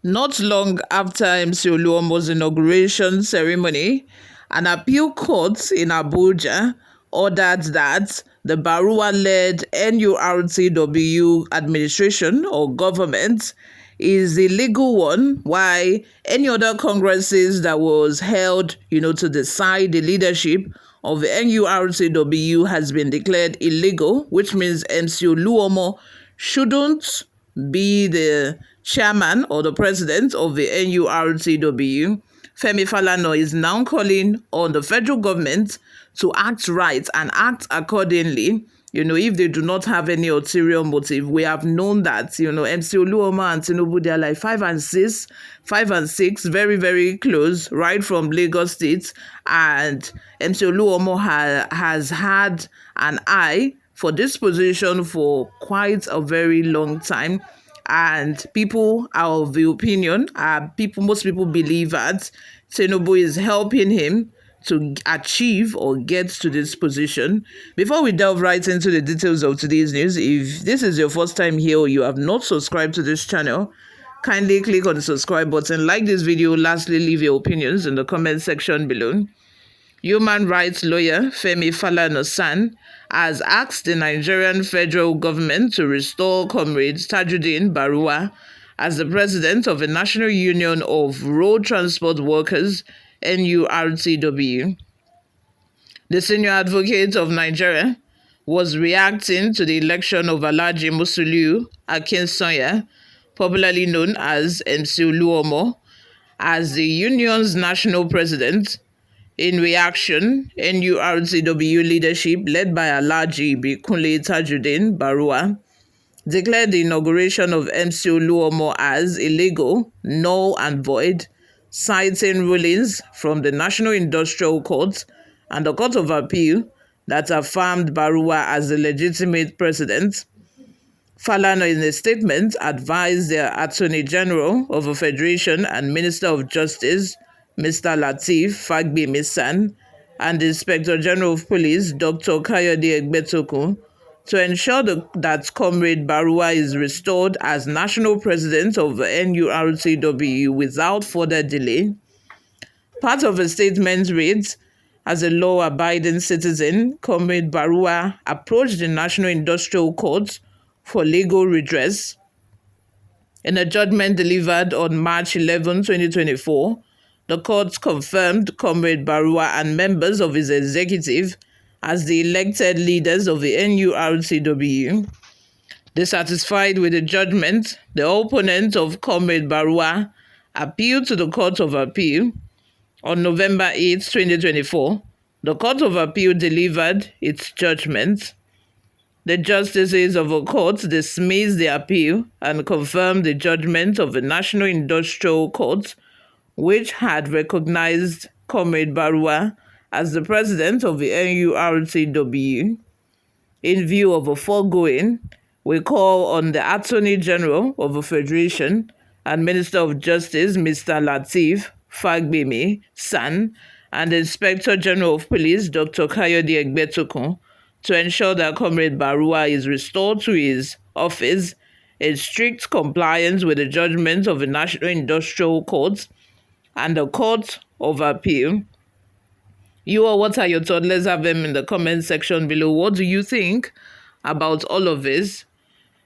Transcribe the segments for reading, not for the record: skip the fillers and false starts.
Not long after MC Oluomo's inauguration ceremony, an appeal court in Abuja ordered that the Baruwa-led NURTW administration or government is the legal one, while any other congresses that was held, to decide the leadership of the NURTW has been declared illegal, which means MC Oluomo shouldn't be the chairman or the president of the NURTW. Femi Falana is now calling on the federal government to act right and act accordingly. If they do not have any ulterior motive. We have known that, MC Oluomo and Tinubu, they are like 5 and 6, very, very close, right from Lagos State. And MC Oluomo has had an eye for this position for quite a very long time. And people are of the opinion, most people believe that Tinubu is helping him to achieve or get to this position. Before we delve right into the details of today's news, if this is your first time here or you have not subscribed to this channel, kindly click on the subscribe button, like this video, lastly leave your opinions in the comment section below. Human rights lawyer Femi Falana son has asked the Nigerian federal government to restore Comrade Tajuddin Baruwa as the president of the National Union of Road Transport Workers, NURTW. The senior advocate of Nigeria was reacting to the election of Alhaji Musiliu Akinsanya, popularly known as MC Oluomo, as the union's national president. In reaction, NURTW leadership, led by Alhaji Kunle Tajuddin Baruwa, declared the inauguration of MC Oluomo as illegal, null and void, citing rulings from the National Industrial Court and the Court of Appeal that affirmed Baruwa as the legitimate president. Falana, in a statement, advised the Attorney General of the Federation and Minister of Justice, Mr. Lateef Fagbemi-San, and the Inspector General of Police, Dr. Kayode Egbetokun, to ensure that Comrade Baruwa is restored as national president of the NURTW without further delay. Part of the statement reads, as a law-abiding citizen, Comrade Baruwa approached the National Industrial Court for legal redress. In a judgment delivered on March 11, 2024, the court confirmed Comrade Baruwa and members of his executive as the elected leaders of the NURTW. Dissatisfied with the judgment, the opponent of Comrade Baruwa appealed to the Court of Appeal. On November 8, 2024, the Court of Appeal delivered its judgment. The justices of the court dismissed the appeal and confirmed the judgment of the National Industrial Court, which had recognized Comrade Baruwa as the president of the NURTW. In view of the foregoing, we call on the Attorney General of the Federation and Minister of Justice, Mr. Lateef Fagbemi-San, and the Inspector General of Police, Dr. Kayode Egbetokun, to ensure that Comrade Baruwa is restored to his office in strict compliance with the judgment of the National Industrial Court and the Court of Appeal. What are your thoughts? Let's have them in the comment section below. What do you think about all of this?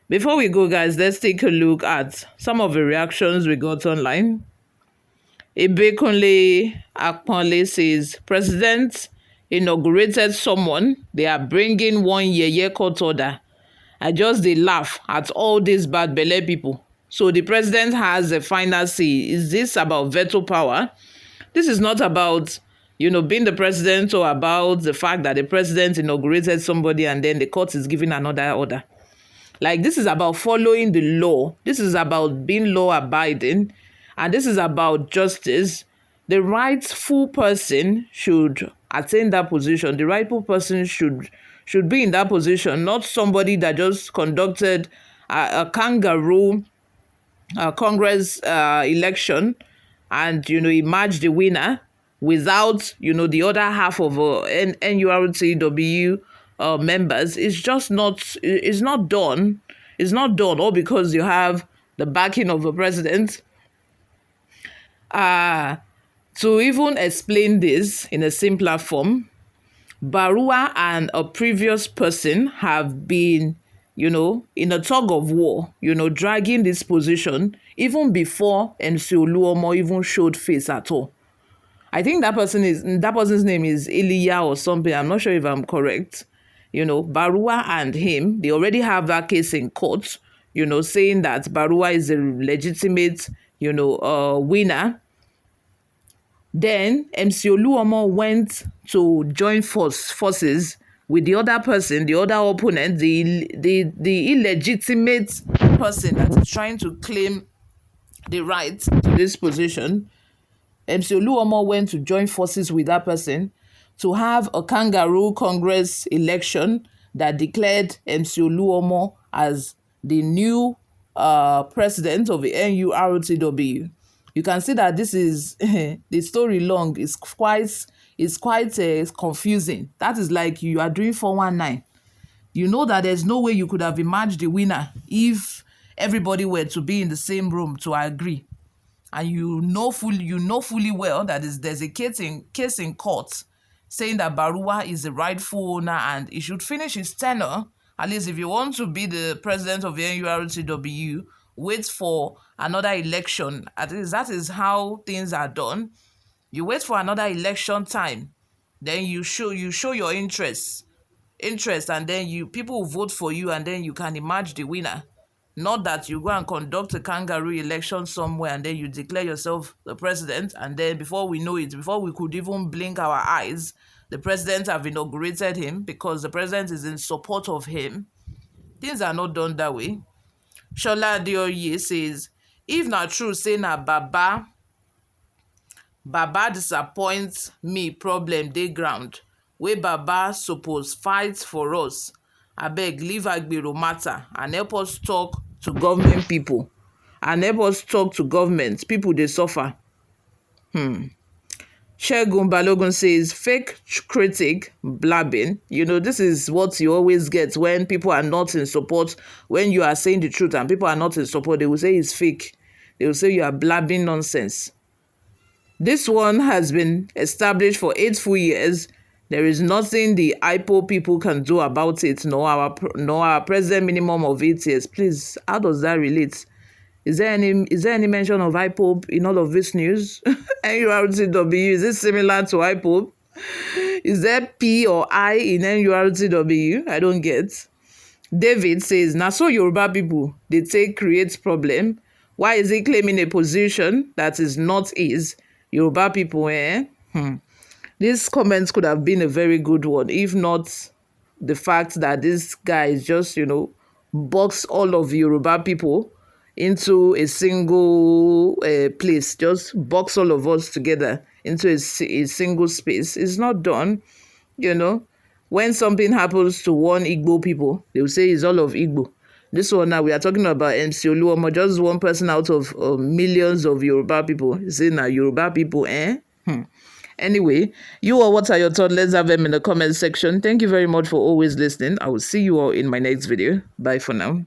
Before we go, guys, let's take a look at some of the reactions we got online. Ibekunle Akpanle says, President inaugurated someone, they are bringing one yeye court order. I just dey laugh at all these bad belle people. So the president has a final say. Is this about veto power? This is not about, being the president or about the fact that the president inaugurated somebody and then the court is giving another order. Like, this is about following the law. This is about being law-abiding. And this is about justice. The rightful person should attain that position. The rightful person should be in that position, not somebody that just conducted a kangaroo Congress election and, emerged the winner without, the other half of NURTW members. It's just not, it's not done. It's not done all because you have the backing of the president To even explain this in a simpler form, Barua and a previous person have been, in a tug of war, dragging this position even before MC Oluomo even showed face at all. I think that person's name is Elia or something. I'm not sure if I'm correct. Barua and him, they already have that case in court, saying that Barua is a legitimate, winner. Then MC Oluomo went to join forces with the other person, the other opponent, the illegitimate person that is trying to claim the right to this position. MC Oluomo went to join forces with that person to have a kangaroo Congress election that declared MC Oluomo as the new president of the Nurtw. You can see that this is the story long is quite confusing. That is like you are doing 419. You know that there's no way you could have emerged the winner if everybody were to be in the same room to agree. And you know fully well that there's a case in court saying that Barua is the rightful owner and he should finish his tenure. At least if you want to be the president of the Nurtw, wait for another election. At least that is how things are done. You wait for another election time, then you show your interest, and then people will vote for you, and then you can emerge the winner. Not that you go and conduct a kangaroo election somewhere and then you declare yourself the president, and then before we know it, before we could even blink our eyes, the president have inaugurated him because the president is in support of him. Things are not done that way. Shola Adeoye says, if not true, say na Baba disappoints me, problem dey ground. Wey Baba suppose fight for us. Abeg, leave Agbero matter and help us talk to government people. People dey suffer. Shegun Balogun says, fake critic blabbing. This is what you always get when people are not in support. When you are saying the truth and people are not in support, they will say it's fake. They will say you are blabbing nonsense. This one has been established for 8 full years. There is nothing the IPO people can do about it, nor our present minimum of 8 years. Please, how does that relate? Is there any mention of IPOB in all of this news? NURTW, is it similar to IPOB? Is there P or I in NURTW? I don't get. David says, na so Yoruba people, they take create problem. Why is he claiming a position that is not his? Yoruba people, These comments could have been a very good one, if not the fact that this guy is just, box all of Yoruba people into a single place, just box all of us together into a single space. It's not done, When something happens to one Igbo people, they will say it's all of Igbo. This one now, we are talking about MC Oluomo, just one person out of millions of Yoruba people. You say now Yoruba people, Anyway, what are your thoughts? Let's have them in the comment section. Thank you very much for always listening. I will see you all in my next video. Bye for now.